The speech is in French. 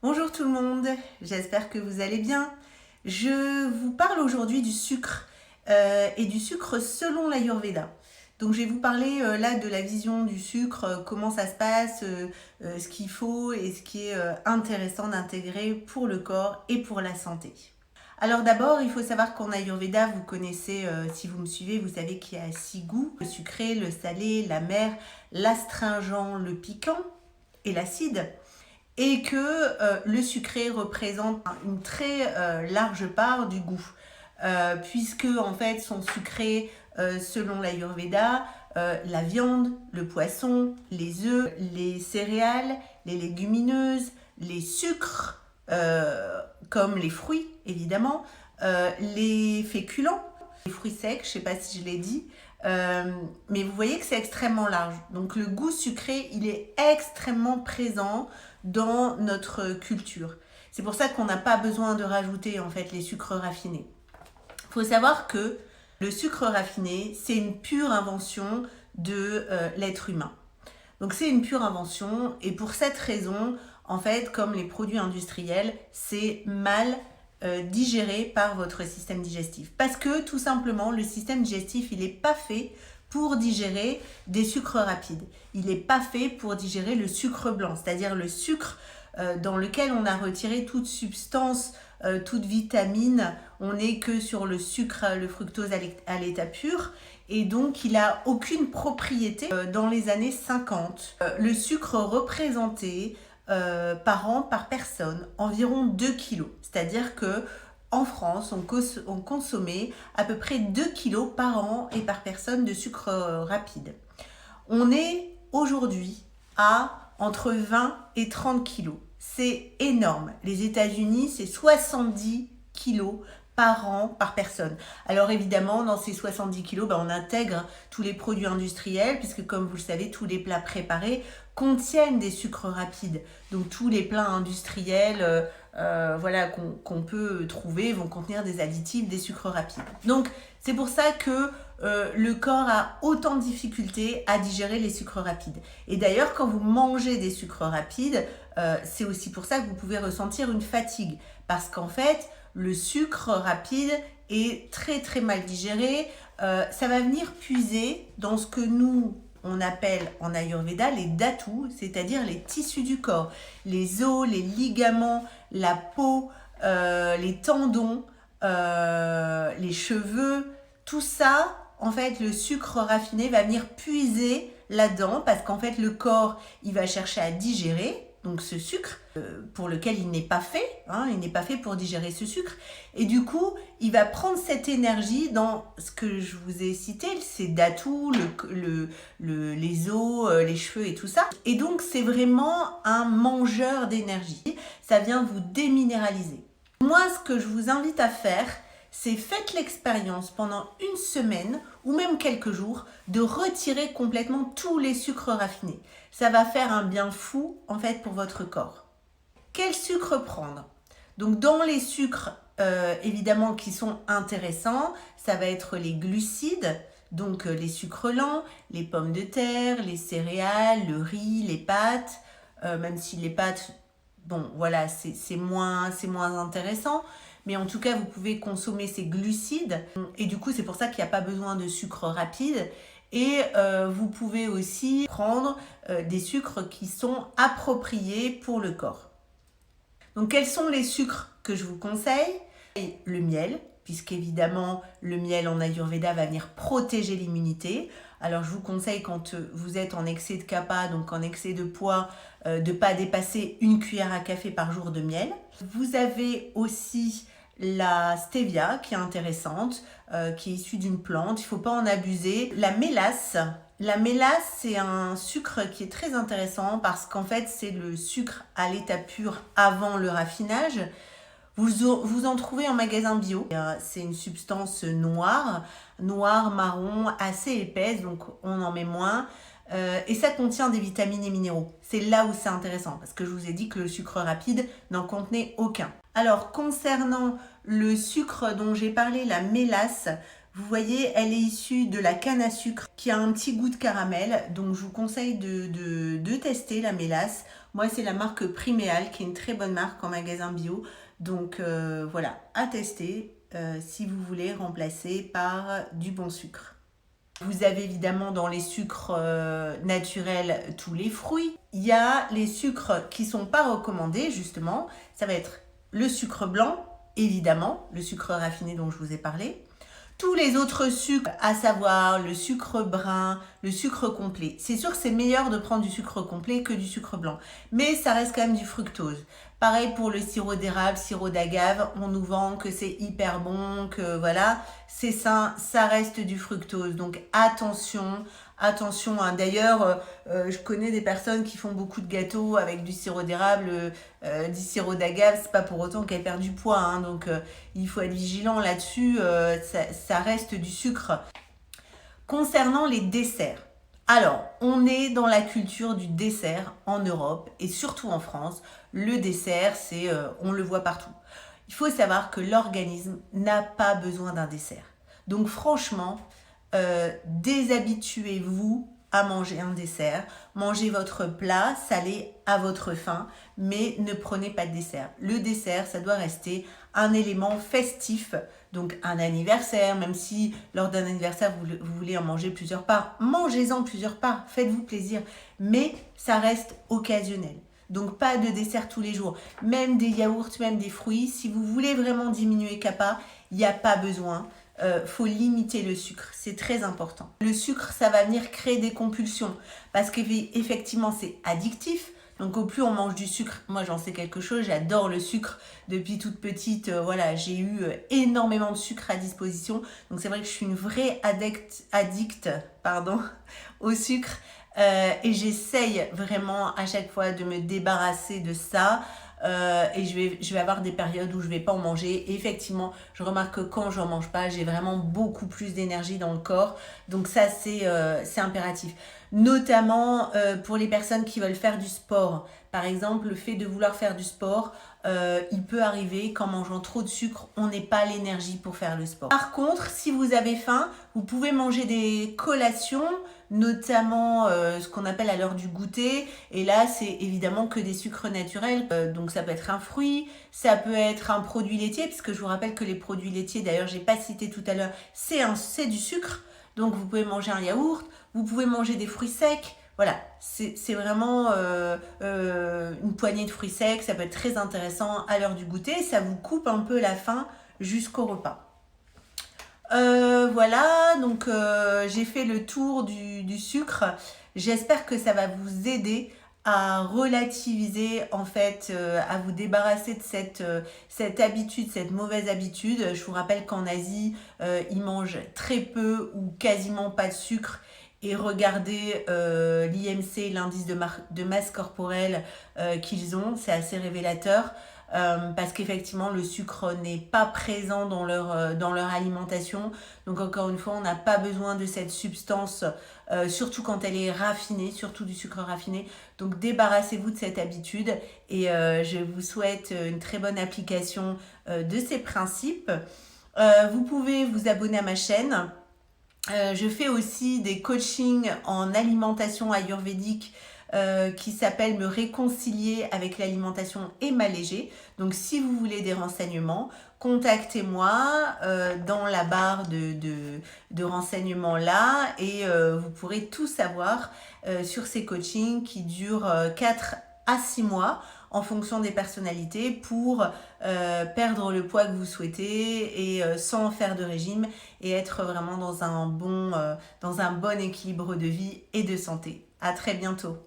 Bonjour tout le monde, j'espère que vous allez bien. Je vous parle aujourd'hui du sucre et du sucre selon l'Ayurveda. Donc je vais vous parler là de la vision du sucre, comment ça se passe, ce qu'il faut et ce qui est intéressant d'intégrer pour le corps et pour la santé. Alors d'abord, il faut savoir qu'en Ayurveda, vous connaissez, si vous me suivez, vous savez qu'il y a 6 goûts, le sucré, le salé, l'amer, l'astringent, le piquant et l'acide. Et que le sucré représente une très large part du goût, puisque en fait sont sucrés selon l'Ayurveda la viande, le poisson, les œufs, les céréales, les légumineuses, les sucres comme les fruits évidemment, les féculents, les fruits secs, je ne sais pas si je l'ai dit, mais vous voyez que c'est extrêmement large. Donc le goût sucré, il est extrêmement présent dans notre culture. C'est pour ça qu'on n'a pas besoin de rajouter en fait les sucres raffinés. Il faut savoir que le sucre raffiné, c'est une pure invention de l'être humain. Donc c'est une pure invention et pour cette raison, en fait, comme les produits industriels, c'est mal digéré par votre système digestif. Parce que tout simplement, le système digestif, il n'est pas fait pour digérer des sucres rapides. Il n'est pas fait pour digérer le sucre blanc, c'est-à-dire le sucre dans lequel on a retiré toute substance, toute vitamine. On n'est que sur le sucre, le fructose à l'état pur. Et donc, il n'a aucune propriété. Dans les années 50, le sucre représentait par an, par personne, environ 2 kilos. C'est-à-dire que en France, on consommait à peu près 2 kilos par an et par personne de sucre rapide. On est aujourd'hui à entre 20 et 30 kilos. C'est énorme. Les États-Unis, c'est 70 kilos par an, par personne. Alors évidemment, dans ces 70 kilos, on intègre tous les produits industriels, puisque comme vous le savez, tous les plats préparés contiennent des sucres rapides. Donc tous les plats industriels qu'on peut trouver vont contenir des additifs, des sucres rapides. Donc c'est pour ça que le corps a autant de difficultés à digérer les sucres rapides. Et d'ailleurs, quand vous mangez des sucres rapides, c'est aussi pour ça que vous pouvez ressentir une fatigue. Parce qu'en fait, le sucre rapide est très très mal digéré. Ça va venir puiser dans ce que nous, on appelle en Ayurveda les dhatus, c'est-à-dire les tissus du corps. Les os, les ligaments, la peau, les tendons, les cheveux, tout ça, en fait, le sucre raffiné va venir puiser là-dedans parce qu'en fait, le corps, il va chercher à digérer donc ce sucre pour lequel il n'est pas fait, il n'est pas fait pour digérer ce sucre. Et du coup, il va prendre cette énergie dans ce que je vous ai cité, ces dhatus, les os, les cheveux et tout ça. Et donc, c'est vraiment un mangeur d'énergie. Ça vient vous déminéraliser. Moi, ce que je vous invite à faire, c'est faites l'expérience pendant une semaine ou même quelques jours de retirer complètement tous les sucres raffinés. Ça va faire un bien fou en fait pour votre corps. Quel sucre prendre? Donc dans les sucres évidemment qui sont intéressants, ça va être les glucides, donc les sucres lents, les pommes de terre, les céréales, le riz, les pâtes, même si les pâtes, c'est moins intéressant. Mais en tout cas, vous pouvez consommer ces glucides. Et du coup, c'est pour ça qu'il n'y a pas besoin de sucre rapide. Et vous pouvez aussi prendre des sucres qui sont appropriés pour le corps. Donc, quels sont les sucres que je vous conseille? Et le miel, puisqu'évidemment, le miel en Ayurveda va venir protéger l'immunité. Alors, je vous conseille quand vous êtes en excès de kapha, donc en excès de poids, de ne pas dépasser 1 cuillère à café par jour de miel. Vous avez aussi la stevia qui est intéressante, qui est issue d'une plante, il ne faut pas en abuser. La mélasse, c'est un sucre qui est très intéressant parce qu'en fait c'est le sucre à l'état pur avant le raffinage. Vous en trouvez en magasin bio. C'est une substance noire, marron, assez épaisse, donc on en met moins. Et ça contient des vitamines et minéraux. C'est là où c'est intéressant, parce que je vous ai dit que le sucre rapide n'en contenait aucun. Alors, concernant le sucre dont j'ai parlé, la mélasse, vous voyez, elle est issue de la canne à sucre qui a un petit goût de caramel. Donc, je vous conseille de tester la mélasse Moi, c'est la marque Priméal, qui est une très bonne marque en magasin bio. Donc voilà, à tester si vous voulez remplacer par du bon sucre. Vous avez évidemment dans les sucres naturels tous les fruits. Il y a les sucres qui ne sont pas recommandés, justement. Ça va être le sucre blanc, évidemment, le sucre raffiné dont je vous ai parlé. Tous les autres sucres, à savoir le sucre brun, le sucre complet. C'est sûr que c'est meilleur de prendre du sucre complet que du sucre blanc. Mais ça reste quand même du fructose. Pareil pour le sirop d'érable, sirop d'agave. On nous vend que c'est hyper bon, que voilà, c'est sain. Ça reste du fructose. Donc attention, attention. Hein. D'ailleurs, je connais des personnes qui font beaucoup de gâteaux avec du sirop d'érable, du sirop d'agave. C'est pas pour autant qu'elles perdent du poids. Hein. Donc il faut être vigilant là-dessus. Ça reste du sucre. Concernant les desserts. Alors, on est dans la culture du dessert en Europe et surtout en France. Le dessert, on le voit partout. Il faut savoir que l'organisme n'a pas besoin d'un dessert. Donc franchement, déshabituez-vous à manger un dessert. Mangez votre plat salé à votre faim, mais ne prenez pas de dessert. Le dessert, ça doit rester un élément festif. Donc un anniversaire, même si lors d'un anniversaire, vous voulez en manger plusieurs parts, mangez-en plusieurs parts, faites-vous plaisir. Mais ça reste occasionnel. Donc pas de dessert tous les jours. Même des yaourts, même des fruits. Si vous voulez vraiment diminuer CAPA, il n'y a pas besoin. Faut limiter le sucre, c'est très important. Le sucre, ça va venir créer des compulsions parce qu'effectivement, c'est addictif. Donc au plus on mange du sucre, moi j'en sais quelque chose, j'adore le sucre depuis toute petite, voilà, j'ai eu énormément de sucre à disposition. Donc c'est vrai que je suis une vraie addict au sucre et j'essaye vraiment à chaque fois de me débarrasser de ça. Et je vais avoir des périodes où je vais pas en manger. Et effectivement, je remarque que quand j'en mange pas, j'ai vraiment beaucoup plus d'énergie dans le corps. Donc ça, c'est impératif. Notamment pour les personnes qui veulent faire du sport. Par exemple, le fait de vouloir faire du sport, il peut arriver qu'en mangeant trop de sucre, on n'ait pas l'énergie pour faire le sport. Par contre, si vous avez faim, vous pouvez manger des collations, notamment ce qu'on appelle à l'heure du goûter. Et là, c'est évidemment que des sucres naturels. Donc ça peut être un fruit, ça peut être un produit laitier, puisque je vous rappelle que les produits laitiers, d'ailleurs, j'ai pas cité tout à l'heure, c'est du sucre. Donc vous pouvez manger un yaourt, vous pouvez manger des fruits secs. Voilà, c'est vraiment une poignée de fruits secs, ça peut être très intéressant à l'heure du goûter, ça vous coupe un peu la faim jusqu'au repas. Voilà, donc j'ai fait le tour du sucre. J'espère que ça va vous aider à relativiser, en fait, à vous débarrasser de cette habitude, cette mauvaise habitude. Je vous rappelle qu'en Asie, ils mangent très peu ou quasiment pas de sucre. Et regardez l'IMC, l'indice de masse corporelle qu'ils ont, c'est assez révélateur. Parce qu'effectivement le sucre n'est pas présent dans leur alimentation. Donc encore une fois, on n'a pas besoin de cette substance, surtout quand elle est raffinée, surtout du sucre raffiné. Donc débarrassez-vous de cette habitude et je vous souhaite une très bonne application de ces principes. Vous pouvez vous abonner à ma chaîne. Je fais aussi des coachings en alimentation ayurvédique qui s'appelle Me réconcilier avec l'alimentation et m'alléger. Donc si vous voulez des renseignements, contactez-moi dans la barre de renseignements là et vous pourrez tout savoir sur ces coachings qui durent 4 à 6 mois en fonction des personnalités pour perdre le poids que vous souhaitez et sans faire de régime et être vraiment dans un bon équilibre de vie et de santé. À très bientôt.